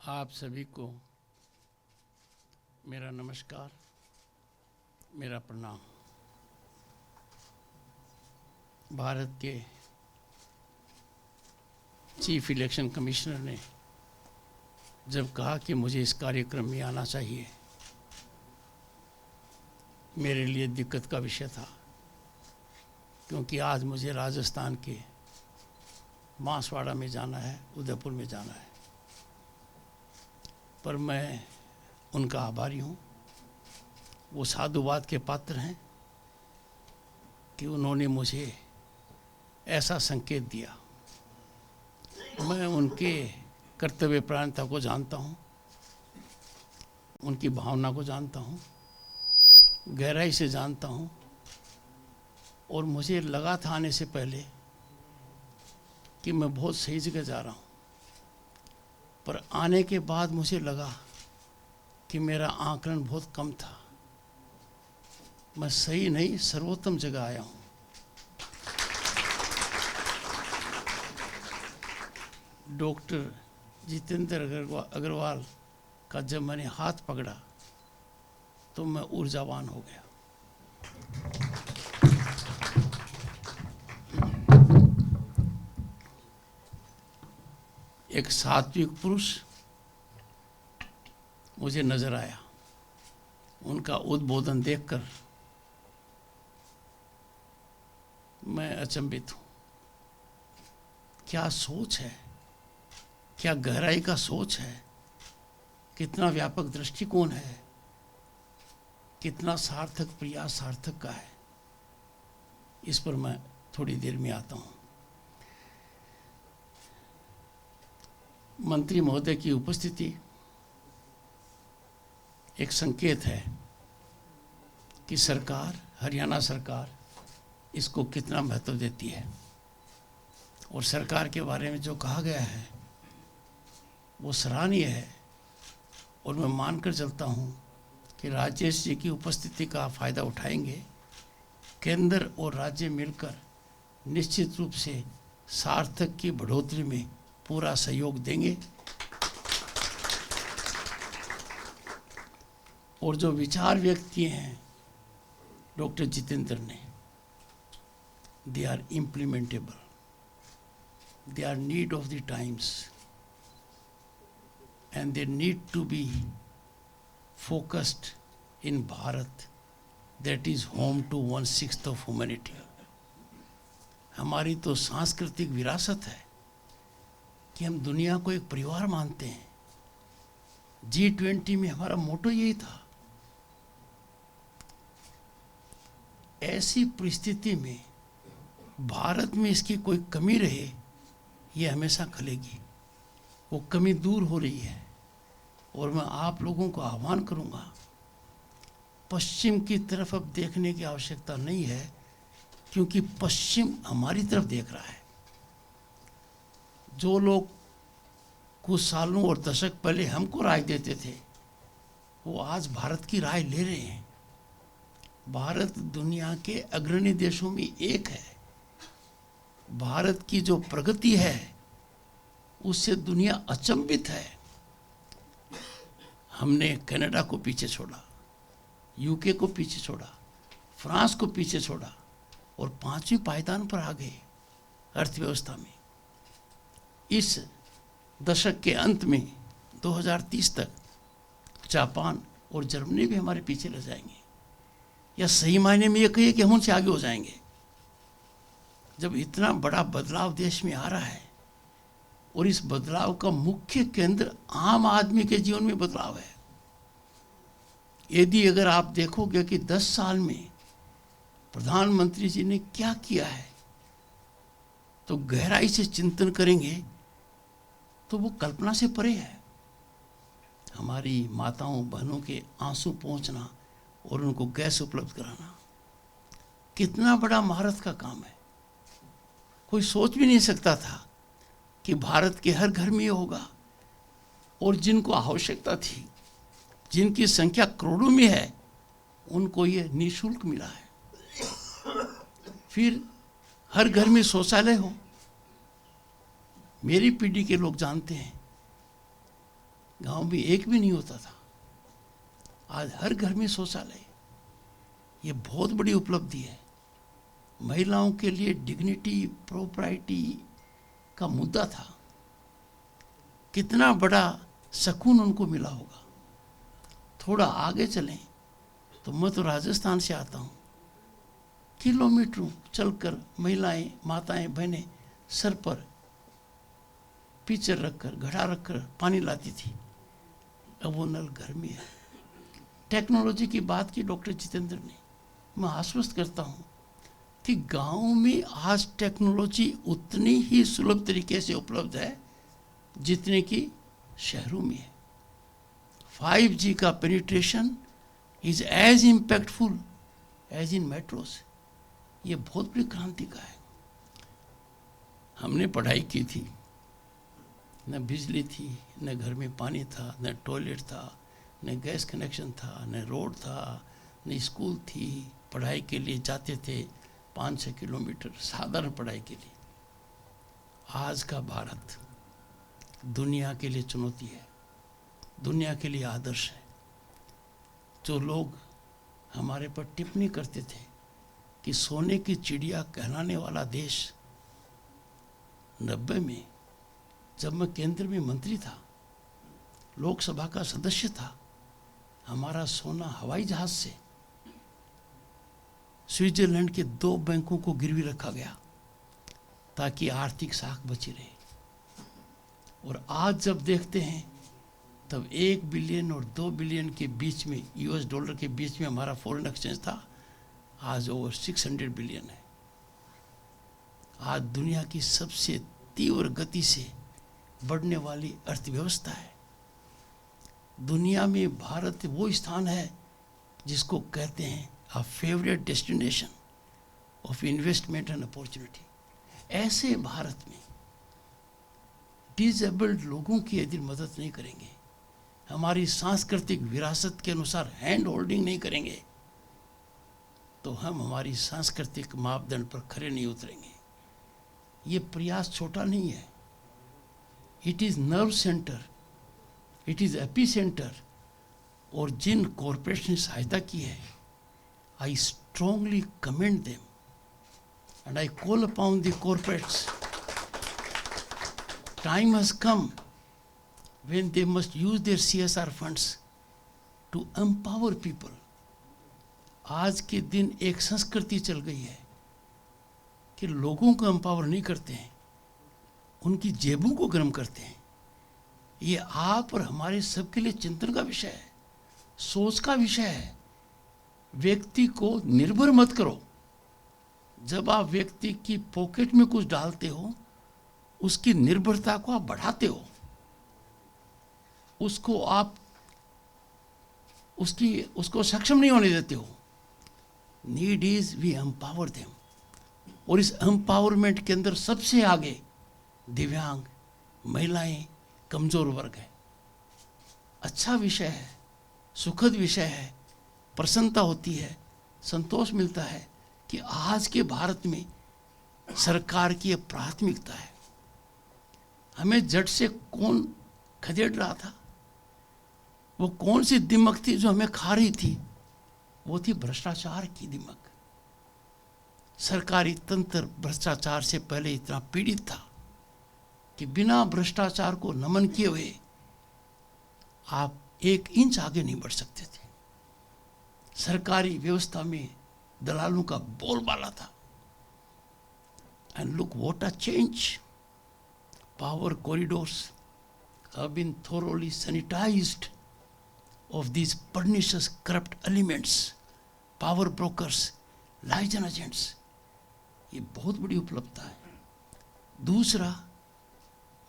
आप सभी को मेरा नमस्कार, मेरा प्रणाम। भारत के चीफ इलेक्शन कमिश्नर ने जब कहा कि मुझे इस कार्यक्रम में आना चाहिए, मेरे लिए दिक्कत का विषय था, क्योंकि आज मुझे राजस्थान के बांसवाड़ा में जाना है, उदयपुर में जाना है। पर मैं उनका आभारी हूँ। वो साधुवाद के पात्र हैं कि उन्होंने मुझे ऐसा संकेत दिया। मैं उनके कर्तव्यपरायणता को जानता हूँ, उनकी भावना को जानता हूँ, गहराई से जानता हूँ। और मुझे लगा था आने से पहले कि मैं बहुत सही जगह जा रहा हूँ, पर आने के बाद मुझे लगा कि मेरा आकलन बहुत कम था। मैं सही नहीं, सर्वोत्तम जगह आया हूँ। डॉक्टर जितेंद्र अग्रवाल का जब मैंने हाथ पकड़ा तो मैं ऊर्जावान हो गया। एक सात्विक पुरुष मुझे नजर आया। उनका उद्बोधन देखकर मैं अचंभित हूँ। क्या सोच है, क्या गहराई का सोच है, कितना व्यापक दृष्टिकोण है, कितना सार्थक प्रयास सार्थक का है। इस पर मैं थोड़ी देर में आता हूँ। मंत्री महोदय की उपस्थिति एक संकेत है कि सरकार, हरियाणा सरकार इसको कितना महत्व देती है। और सरकार के बारे में जो कहा गया है वो सराहनीय है। और मैं मानकर चलता हूँ कि राजेश जी की उपस्थिति का फ़ायदा उठाएंगे। केंद्र और राज्य मिलकर निश्चित रूप से सार्थक की बढ़ोतरी में पूरा सहयोग देंगे। और जो विचार व्यक्त किए हैं डॉक्टर जितेंद्र ने, they are implementable, they are need of the times and they need to be focused in Bharat that is home to 1/6 of humanity. हमारी तो सांस्कृतिक विरासत है कि हम दुनिया को एक परिवार मानते हैं। G20 में हमारा मोटो यही था। ऐसी परिस्थिति में भारत में इसकी कोई कमी रहे, ये हमेशा खलेगी। वो कमी दूर हो रही है। और मैं आप लोगों को आह्वान करूंगा, पश्चिम की तरफ अब देखने की आवश्यकता नहीं है, क्योंकि पश्चिम हमारी तरफ देख रहा है। जो लोग कुछ सालों और दशक पहले हमको राय देते थे, वो आज भारत की राय ले रहे हैं। भारत दुनिया के अग्रणी देशों में एक है। भारत की जो प्रगति है उससे दुनिया अचंभित है। हमने कनाडा को पीछे छोड़ा, यूके को पीछे छोड़ा, फ्रांस को पीछे छोड़ा और 5वीं पायदान पर आ गए अर्थव्यवस्था में। इस दशक के अंत में 2030 तक जापान और जर्मनी भी हमारे पीछे रह जाएंगे। या सही मायने में ये कहिए कि हम उनसे आगे हो जाएंगे। जब इतना बड़ा बदलाव देश में आ रहा है और इस बदलाव का मुख्य केंद्र आम आदमी के जीवन में बदलाव है। यदि अगर आप देखोगे कि 10 साल में प्रधानमंत्री जी ने क्या किया है, तो गहराई से चिंतन करेंगे तो वो कल्पना से परे है। हमारी माताओं बहनों के आंसू पहुंचना और उनको गैस उपलब्ध कराना कितना बड़ा महारत का काम है। कोई सोच भी नहीं सकता था कि भारत के हर घर में ये होगा। और जिनको आवश्यकता थी, जिनकी संख्या करोड़ों में है, उनको ये निःशुल्क मिला है। फिर हर घर में शौचालय हो। मेरी पीढ़ी के लोग जानते हैं गांव में एक भी नहीं होता था, आज हर घर में शौचालय। ये बहुत बड़ी उपलब्धि है। महिलाओं के लिए डिग्निटी, प्रोप्राइटी का मुद्दा था, कितना बड़ा सुकून उनको मिला होगा। थोड़ा आगे चलें तो मैं तो राजस्थान से आता हूँ, किलोमीटरों चलकर महिलाएं, माताएं, बहनें सर पर पीचर रखकर, घड़ा रखकर पानी लाती थी। अब वो नल घर में है। टेक्नोलॉजी की बात की डॉक्टर जितेंद्र ने। मैं आश्वस्त करता हूँ कि गांव में आज टेक्नोलॉजी उतनी ही सुलभ तरीके से उपलब्ध है जितने कि शहरों में है। 5G का penetration is as impactful as in metros. ये बहुत बड़ी क्रांति का है। हमने पढ़ाई की थी, न बिजली थी, न घर में पानी था, न टॉयलेट था, न गैस कनेक्शन था, न रोड था, न स्कूल थी। पढ़ाई के लिए जाते थे 5-6 किलोमीटर, साधारण पढ़ाई के लिए। आज का भारत दुनिया के लिए चुनौती है, दुनिया के लिए आदर्श है। जो लोग हमारे पर टिप्पणी करते थे कि सोने की चिड़िया कहलाने वाला देश, 90 में जब मैं केंद्र में मंत्री था, लोकसभा का सदस्य था, हमारा सोना हवाई जहाज से स्विट्जरलैंड के 2 बैंकों को गिरवी रखा गया ताकि आर्थिक साख बची रहे। और आज जब देखते हैं तब 1 बिलियन और 2 बिलियन के बीच में, US डॉलर के बीच में हमारा फॉरेन एक्सचेंज था। आज ओवर 600 बिलियन है। आज दुनिया की सबसे तीव्र गति से बढ़ने वाली अर्थव्यवस्था है। दुनिया में भारत वो स्थान है जिसको कहते हैं a favourite destination of investment and opportunity. ऐसे भारत में डिसेबल्ड लोगों की यदि मदद नहीं करेंगे, हमारी सांस्कृतिक विरासत के अनुसार हैंड होल्डिंग नहीं करेंगे, तो हम हमारी सांस्कृतिक मापदंड पर खरे नहीं उतरेंगे। ये प्रयास छोटा नहीं है। It is nerve centre, it is AP centre. और जिन कॉरपोरेट्स ने सहायता की है, I strongly commend them and I call upon the corporates. Time has come when they must use their CSR funds to empower people. आज के दिन एक संस्कृति चल गई है कि लोगों को एम्पावर नहीं करते हैं, उनकी जेबों को गर्म करते हैं। ये आप और हमारे सबके लिए चिंतन का विषय है, सोच का विषय है। व्यक्ति को निर्भर मत करो। जब आप व्यक्ति की पॉकेट में कुछ डालते हो, उसकी निर्भरता को आप बढ़ाते हो, उसको आप उसको सक्षम नहीं होने देते हो। Need is we empower them. और इस एम्पावरमेंट के अंदर सबसे आगे दिव्यांग, महिलाएं, कमजोर वर्ग है। अच्छा विषय है, सुखद विषय है। प्रसन्नता होती है, संतोष मिलता है कि आज के भारत में सरकार की प्राथमिकता है। हमें जट से कौन खदेड़ रहा था? वो कौन सी दिमक थी जो हमें खा रही थी? वो थी भ्रष्टाचार की दिमक। सरकारी तंत्र भ्रष्टाचार से पहले इतना पीड़ित था कि बिना भ्रष्टाचार को नमन किए हुए आप 1 इंच आगे नहीं बढ़ सकते थे। सरकारी व्यवस्था में दलालों का बोलबाला था। And look what a change. Power corridors have been thoroughly sanitized of these pernicious corrupt elements, power brokers, liaison agents. ये बहुत बड़ी उपलब्धता है। दूसरा,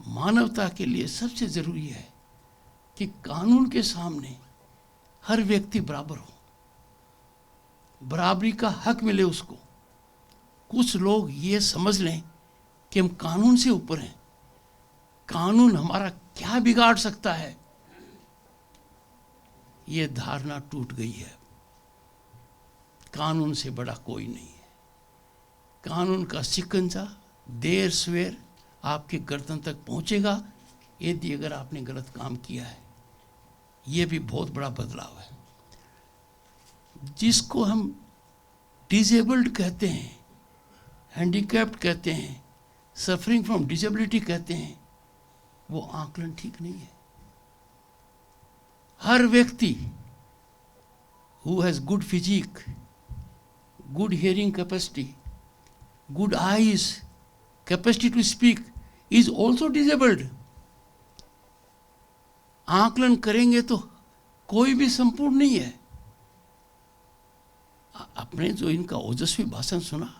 मानवता के लिए सबसे जरूरी है कि कानून के सामने हर व्यक्ति बराबर हो, बराबरी का हक मिले उसको। कुछ लोग ये समझ लें कि हम कानून से ऊपर हैं, कानून हमारा क्या बिगाड़ सकता है। ये धारणा टूट गई है। कानून से बड़ा कोई नहीं है। कानून का शिकंजा देर सवेर आपके गर्दन तक पहुंचेगा यदि अगर आपने गलत काम किया है। ये भी बहुत बड़ा बदलाव है। जिसको हम डिसेबल्ड कहते हैं, हैंडीकैप्ड कहते हैं, सफरिंग फ्रॉम डिसेबिलिटी कहते हैं, वो आकलन ठीक नहीं है। हर व्यक्ति who has good physique, good hearing capacity, good eyes, capacity to speak is also disabled. आकलन करेंगे तो कोई भी संपूर्ण नहीं है। आपने जो इनका ओजस्वी भाषण सुना,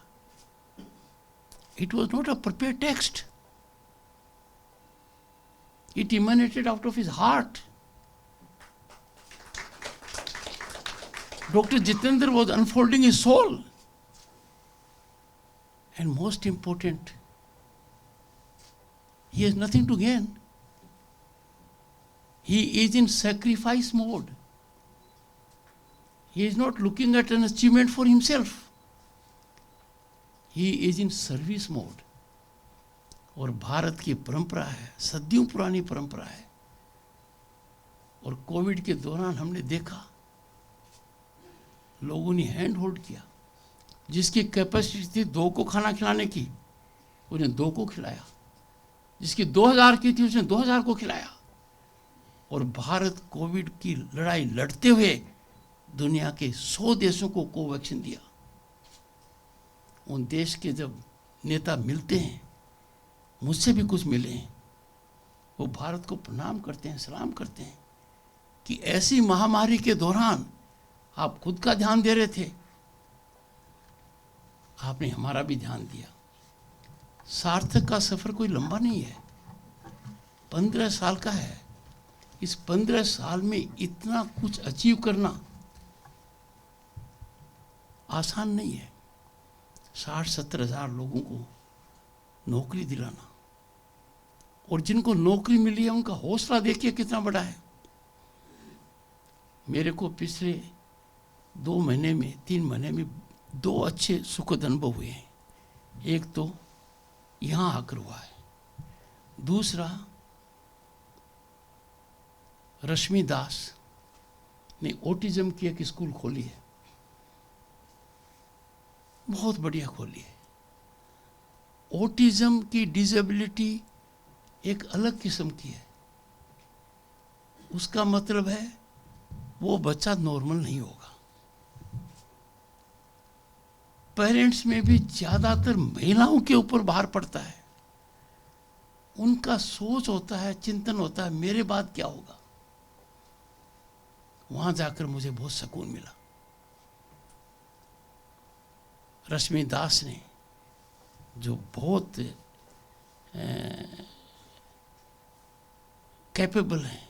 it was not a prepared text, it emanated out of his heart. Dr. Jitendra was unfolding his soul. And most important, he has nothing to gain. He is in sacrifice mode. He is not looking at an achievement for himself. He is in service mode. और भारत की परंपरा है, सदियों पुरानी परंपरा है। और Covid के दौरान हमने देखा, लोगों ने हैंड होल्ड किया। जिसकी कैपेसिटी थी 2 को खाना खिलाने की, उन्हें 2 को खिलाया। जिसकी 2000 की थी, उसने 2000 को खिलाया। और भारत कोविड की लड़ाई लड़ते हुए दुनिया के 100 देशों को कोवैक्सीन दिया। उन देश के जब नेता मिलते हैं, मुझसे भी कुछ मिले हैं, वो भारत को प्रणाम करते हैं, सलाम करते हैं कि ऐसी महामारी के दौरान आप खुद का ध्यान दे रहे थे, आपने हमारा भी ध्यान दिया। सार्थक का सफर कोई लंबा नहीं है, 15 साल का है। इस 15 साल में इतना कुछ अचीव करना आसान नहीं है। 60-70 हजार लोगों को नौकरी दिलाना, और जिनको नौकरी मिली है उनका हौसला देखिए कितना बड़ा है। मेरे को पिछले 2 महीने में, 3 महीने में 2 अच्छे सुखद अनुभव हुए हैं। एक तो यहाँ आकर हुआ है, दूसरा रश्मि दास ने ऑटिज्म की एक स्कूल खोली है, बहुत बढ़िया खोली है। ऑटिज्म की डिसेबिलिटी एक अलग किस्म की है। उसका मतलब है वो बच्चा नॉर्मल नहीं होगा। पेरेंट्स में भी ज्यादातर महिलाओं के ऊपर भार पड़ता है। उनका सोच होता है, चिंतन होता है, मेरे बाद क्या होगा। वहां जाकर मुझे बहुत सुकून मिला। रश्मि दास ने, जो बहुत कैपेबल हैं,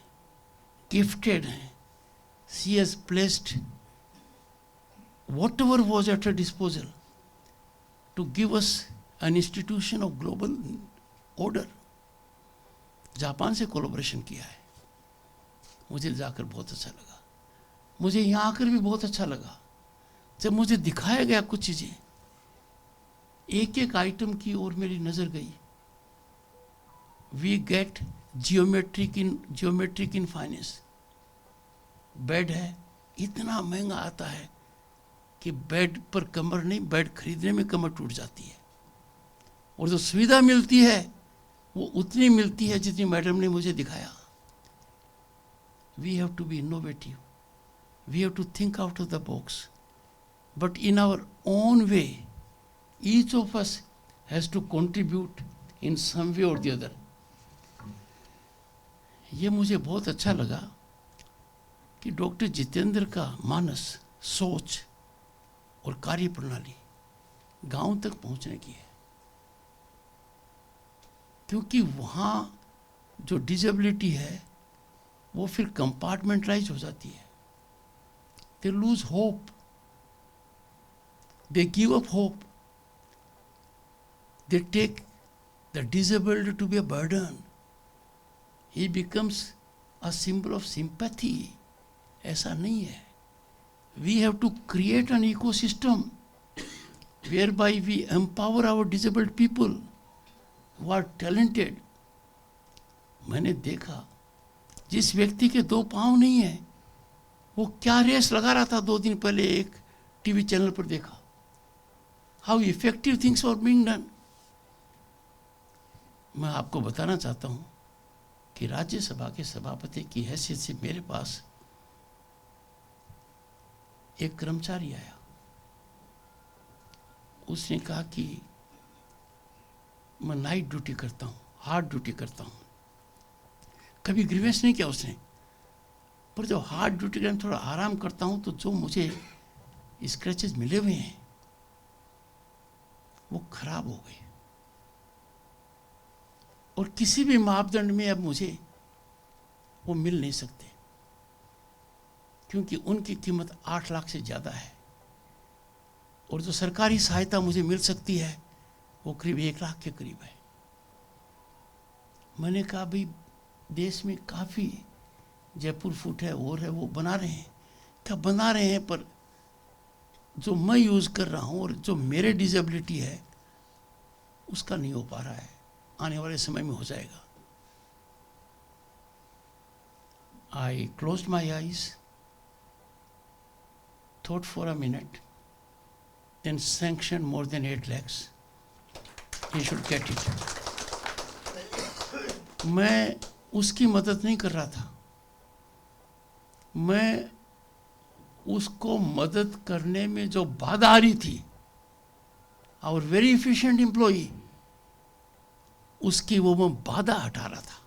गिफ्टेड हैं, she has placed whatever was at her disposal to give us an institution of global order. Japan से कोलैबोरेशन किया है। मुझे जाकर बहुत अच्छा लगा। मुझे यहाँ आकर भी बहुत अच्छा लगा। जब मुझे दिखाया गया कुछ चीजें, एक एक आइटम की ओर मेरी नजर गई। We get geometric in finance. Bed है, इतना महंगा आता है कि बेड पर कमर नहीं, बेड खरीदने में कमर टूट जाती है। और जो सुविधा मिलती है वो उतनी मिलती है जितनी मैडम ने मुझे दिखाया। We have to be innovative, we have to think out of the box, but in our own way each of us has to contribute in some way or the other. ये मुझे बहुत अच्छा लगा कि doctor Jitendra का मानस, सोच और कार्य प्रणाली गांव तक पहुंचने की है। क्योंकि वहां जो डिसेबिलिटी है वो फिर कंपार्टमेंटलाइज हो जाती है। They lose hope, they give up hope, they take the disabled to be a burden. He becomes a symbol of sympathy. ऐसा नहीं है। We have to create an ecosystem whereby we empower our disabled people who are talented. मैंने देखा जिस व्यक्ति के 2 पांव नहीं है, वो क्या रेस लगा रहा था 2 दिन पहले एक टीवी चैनल पर देखा। How effective things are being done. मैं आपको बताना चाहता हूं कि राज्यसभा के सभापति की हैसियत से मेरे पास एक कर्मचारी आया। उसने कहा कि मैं नाइट ड्यूटी करता हूँ, हार्ड ड्यूटी करता हूँ। कभी ग्रीवेंस नहीं किया उसने, पर जब हार्ड ड्यूटी करने थोड़ा आराम करता हूँ तो जो मुझे स्क्रैचेस मिले हुए हैं वो खराब हो गए, और किसी भी मापदंड में अब मुझे वो मिल नहीं सकते, क्योंकि उनकी कीमत 8 लाख से ज़्यादा है, और जो सरकारी सहायता मुझे मिल सकती है वो करीब 1 लाख के करीब है। मैंने कहा भाई देश में काफ़ी जयपुर फूट है और है, वो बना रहे हैं। क्या बना रहे हैं, पर जो मैं यूज़ कर रहा हूँ और जो मेरे डिसेबिलिटी है उसका नहीं हो पा रहा है। आने वाले समय में हो जाएगा। I closed my eyes, thought for a minute, then sanctioned more than 8 lakhs. He should get it. मैं उसकी मदद नहीं कर रहा था, मैं उसको मदद करने में जो बाधा आ रही थी, और वेरी एफिशिएंट एम्प्लॉई, उसकी वो मैं बाधा हटा रहा था।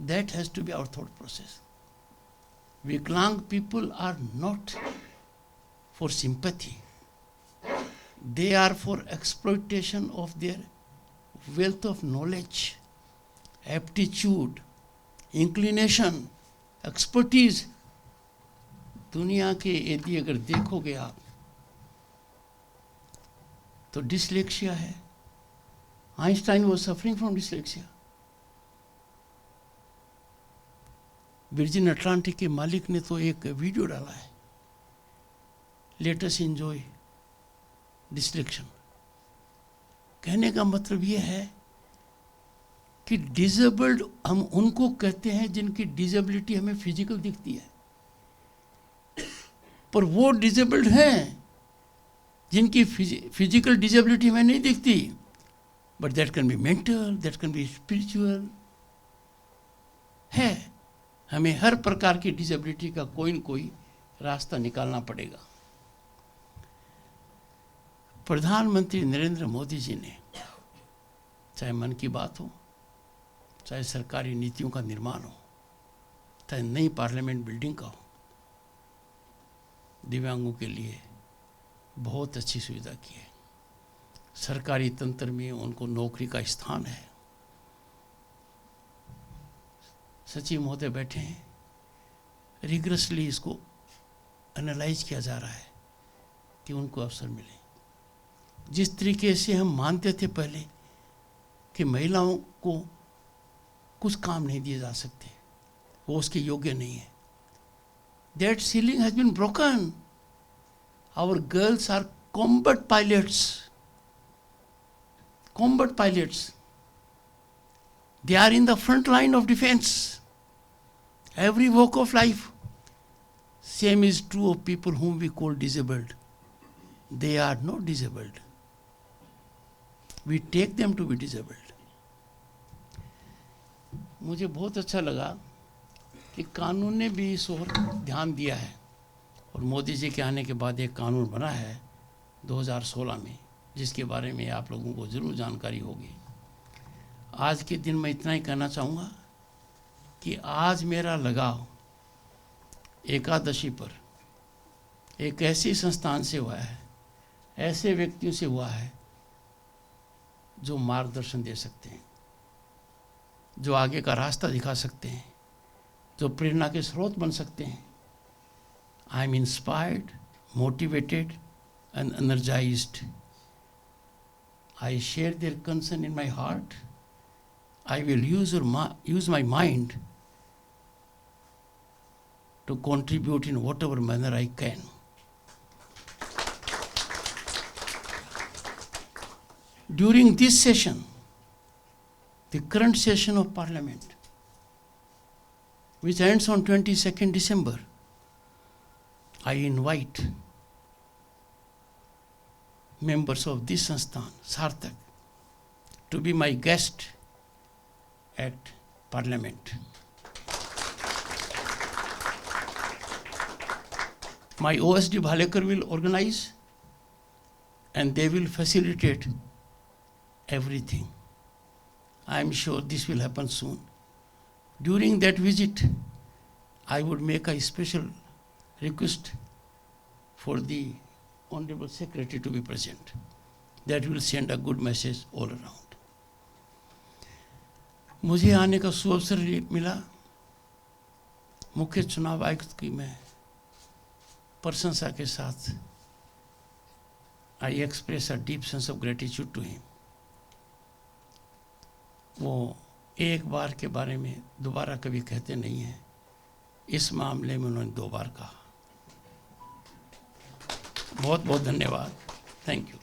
That has to be our thought process. Viklang people are not for sympathy. They are for exploitation of their wealth of knowledge, aptitude, inclination, expertise. दुनिया के यदि अगर देखोगे आप तो डिसलेक्सिया है। Einstein was suffering from dyslexia. Virgin Atlantic के मालिक ने तो एक वीडियो डाला है, लेट अस एंजॉय डिसलेक्शन। कहने का मतलब ये है कि डिसेबल्ड हम उनको कहते हैं जिनकी डिसेबिलिटी हमें फिजिकल दिखती है, पर वो डिसेबल्ड हैं जिनकी फिजिकल डिसेबिलिटी हमें नहीं दिखती, but that can be mental, that can be spiritual है। हमें हर प्रकार की डिसेबिलिटी का कोई न कोई रास्ता निकालना पड़ेगा। प्रधानमंत्री नरेंद्र मोदी जी ने, चाहे मन की बात हो, चाहे सरकारी नीतियों का निर्माण हो, चाहे नई पार्लियामेंट बिल्डिंग का हो, दिव्यांगों के लिए बहुत अच्छी सुविधा की है। सरकारी तंत्र में उनको नौकरी का स्थान है। सचिव महोदय बैठे हैं, रिगरसली इसको एनालाइज किया जा रहा है कि उनको अवसर मिले। जिस तरीके से हम मानते थे पहले कि महिलाओं को कुछ काम नहीं दिए जा सकते, वो उसके योग्य नहीं है, that ceiling has been broken. Our girls are combat pilots, combat pilots. They are in the front line of defense. Every walk of life. Same is true of people whom we call disabled. They are not disabled. We take them to be disabled. मुझे बहुत अच्छा लगा कि कानून ने भी इस ओर ध्यान दिया है, और मोदी जी के आने के बाद एक कानून बना है 2016 में, जिसके बारे में आप लोगों को ज़रूर जानकारी होगी। आज के दिन मैं इतना ही कहना चाहूँगा कि आज मेरा लगाव एकादशी पर एक ऐसी संस्थान से हुआ है, ऐसे व्यक्तियों से हुआ है जो मार्गदर्शन दे सकते हैं, जो आगे का रास्ता दिखा सकते हैं, जो प्रेरणा के स्रोत बन सकते हैं। I am inspired, motivated and energised. I share their concern in my heart. I will use my mind to contribute in whatever manner I can. During this session, the current session of Parliament, which ends on 22nd December, I invite members of this Sansthan, Sarthak, to be my guest at Parliament. My OSD Bhalekar will organize and they will facilitate everything. I am sure this will happen soon. During that visit, I would make a special request for the Honorable Secretary to be present. That will send a good message all around. मुझे आने का सुअवसर मिला। मुख्य चुनाव आयुक्त की मैं प्रशंसा के साथ I express a deep sense of gratitude to him. वो एक बार के बारे में दोबारा कभी कहते नहीं हैं, इस मामले में उन्होंने 2 बार कहा। बहुत बहुत धन्यवाद। Thank you.